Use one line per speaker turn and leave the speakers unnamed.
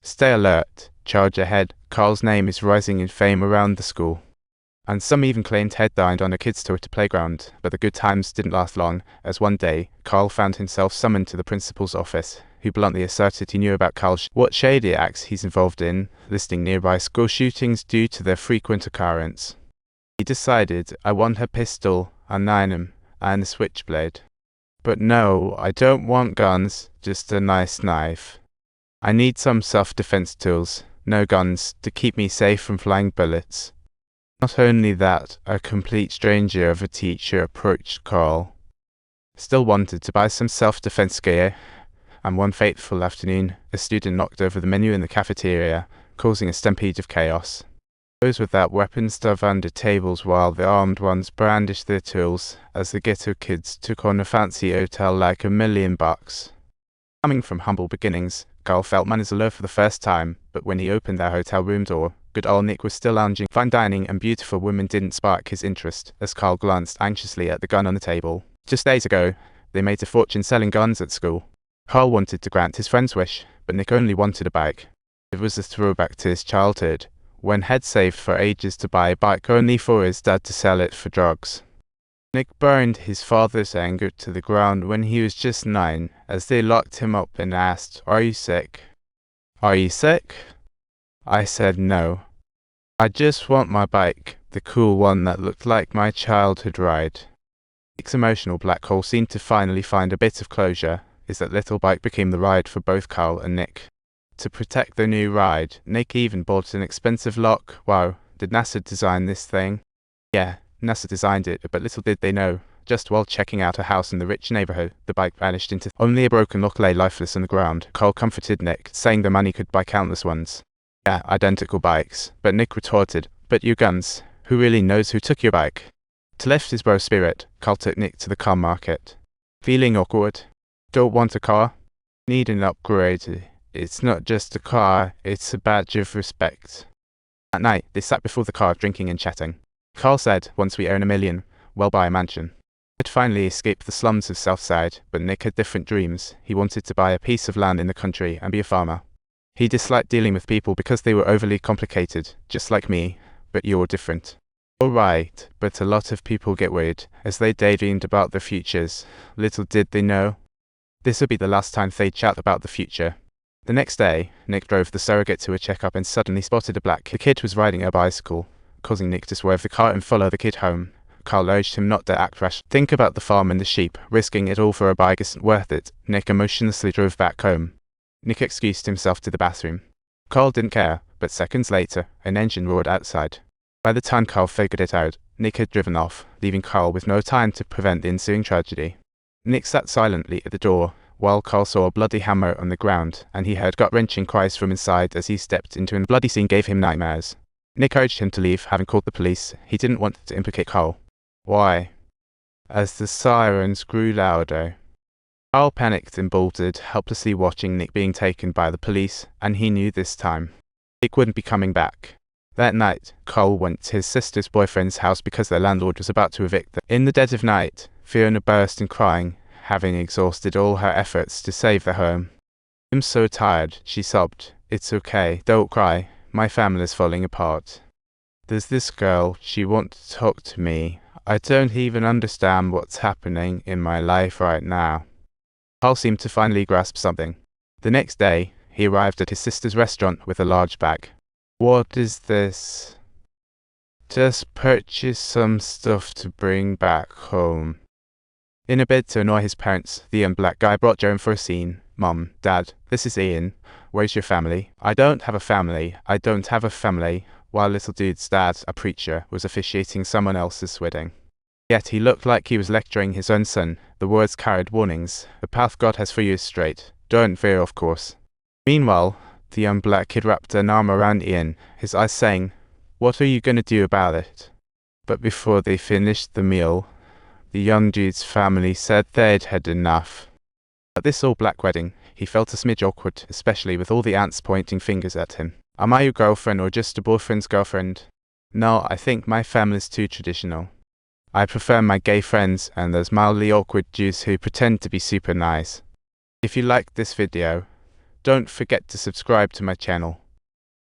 Stay alert, charge ahead. Carl's name is rising in fame around the school. And some even claimed head dined on a kid's Twitter playground, but the good times didn't last long, as one day, Carl found himself summoned to the principal's office, who bluntly asserted he knew about Carl's what shady acts he's involved in, listing nearby school shootings due to their frequent occurrence. He decided, I want her pistol, a 9mm, and a switchblade. But no, I don't want guns, just a nice knife. I need some self-defense tools, no guns, to keep me safe from flying bullets. Not only that, a complete stranger of a teacher approached Carl. Still wanted to buy some self-defense gear, and one fateful afternoon, a student knocked over the menu in the cafeteria, causing a stampede of chaos. Those without weapons dove under tables while the armed ones brandished their tools, as the ghetto kids took on a fancy hotel like $1,000,000. Coming from humble beginnings, Carl felt manners alert for the first time, but when he opened their hotel room door, good old Nick was still lounging. Fine dining and beautiful women didn't spark his interest, as Carl glanced anxiously at the gun on the table. Just days ago, they made a fortune selling guns at school. Carl wanted to grant his friend's wish, but Nick only wanted a bike. It was a throwback to his childhood, when he'd saved for ages to buy a bike only for his dad to sell it for drugs. Nick burned his father's anger to the ground when he was just 9, as they locked him up and asked, "Are you sick?" "Are you sick?" I said no. I just want my bike, the cool one that looked like my childhood ride. Nick's emotional black hole seemed to finally find a bit of closure, as that little bike became the ride for both Carl and Nick. To protect the new ride, Nick even bought an expensive lock. Wow, did NASA design this thing? Yeah, NASA designed it, but little did they know, just while checking out a house in the rich neighborhood, the bike vanished into only a broken lock lay lifeless on the ground. Carl comforted Nick, saying the money could buy countless ones. Yeah, identical bikes, but Nick retorted, "But your guns, who really knows who took your bike?" To lift his bro spirit, Carl took Nick to the car market. Feeling awkward? Don't want a car? Need an upgrade. It's not just a car, it's a badge of respect. At night, they sat before the car drinking and chatting. Carl said, once we own $1 million, we'll buy a mansion. He'd finally escaped the slums of Southside, but Nick had different dreams. He wanted to buy a piece of land in the country and be a farmer. He disliked dealing with people because they were overly complicated, just like me, but you're different. Alright, but a lot of people get worried, as they daydreamed about their futures. Little did they know, this would be the last time they'd chat about the future. The next day, Nick drove the surrogate to a checkup and suddenly spotted a black kid was riding a bicycle, causing Nick to swerve the car and follow the kid home. Carl urged him not to act rash. Think about the farm and the sheep. Risking it all for a bike isn't worth it. Nick emotionlessly drove back home. Nick excused himself to the bathroom. Carl didn't care, but seconds later, an engine roared outside. By the time Carl figured it out, Nick had driven off, leaving Carl with no time to prevent the ensuing tragedy. Nick sat silently at the door, while Carl saw a bloody hammer on the ground, and he heard gut-wrenching cries from inside as he stepped into a bloody scene gave him nightmares. Nick urged him to leave, having called the police. He didn't want to implicate Carl. Why? As the sirens grew louder, Carl panicked and bolted, helplessly watching Nick being taken by the police, and he knew this time Nick wouldn't be coming back. That night, Carl went to his sister's boyfriend's house because their landlord was about to evict them. In the dead of night, Fiona burst in crying, having exhausted all her efforts to save the home. "I'm so tired," she sobbed. "It's okay, don't cry. My family's falling apart. There's this girl, she wants to talk to me. I don't even understand what's happening in my life right now." Carl seemed to finally grasp something. The next day, he arrived at his sister's restaurant with a large bag. "What is this?" "Just purchase some stuff to bring back home." In a bid to annoy his parents, the young black guy brought Joan for a scene. "Mom, Dad, this is Ian. Where's your family?" "I don't have a family. I don't have a family," while little dude's dad, a preacher, was officiating someone else's wedding. Yet he looked like he was lecturing his own son. The words carried warnings. "The path God has for you is straight. Don't veer off course." Meanwhile, the young black kid wrapped an arm around Ian, his eyes saying, "What are you going to do about it?" But before they finished the meal, the young dude's family said they'd had enough. At this all-black wedding, he felt a smidge awkward, especially with all the aunts pointing fingers at him. "Am I your girlfriend or just a boyfriend's girlfriend?" "No, I think my family's too traditional. I prefer my gay friends and those mildly awkward Jews who pretend to be super nice." If you liked this video, Don't forget to subscribe to my channel.